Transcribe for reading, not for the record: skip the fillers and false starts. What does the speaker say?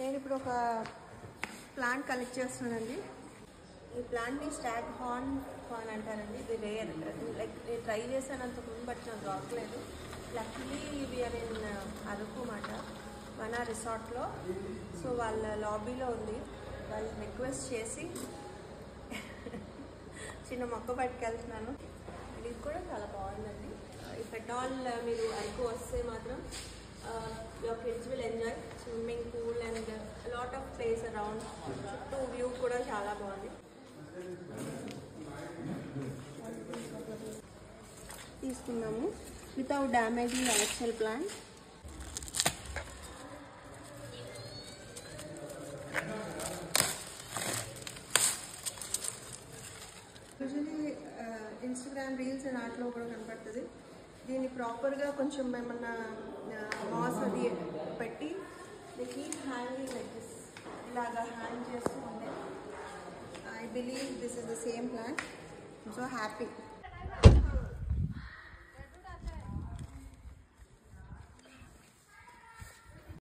నేను ఇప్పుడు ఒక ప్లాంట్ కలెక్ట్ చేస్తున్నానండి. ఈ ప్లాంట్ని స్టాగ్ హార్న్ అంటారండి. ఇది రేర్, లైక్ నేను ట్రై చేశాను అంతకుముందు, బట్ నాకు దొరకలేదు. లక్కీలీ ఇవి నేను అరకు మాట వనా రిసార్ట్లో. సో వాళ్ళ లాబీలో ఉంది. వాళ్ళు రిక్వెస్ట్ చేసి చిన్న మొక్క పట్టుకెళ్తున్నాను. ఇది కూడా చాలా బాగుందండి. ఇఫ్ ఎట్ ఆల్ మీరు అరకు వస్తే మాత్రం your kids will enjoy swimming pool and a lot of place around. చుట్టూ వ్యూ కూడా చాలా బాగుంది. తీసుకున్నాము without damaging actual plant. Usually Instagram reels and వాటిలో కూడా కనపడుతుంది. దీన్ని ప్రాపర్గా కొంచెం ఏమన్నా మాస్ అది పెట్టి the keep hanging like this, ఇలాగా హ్యాంగ్ చేస్తూ ఉంటే I believe this is the same plant. So happy.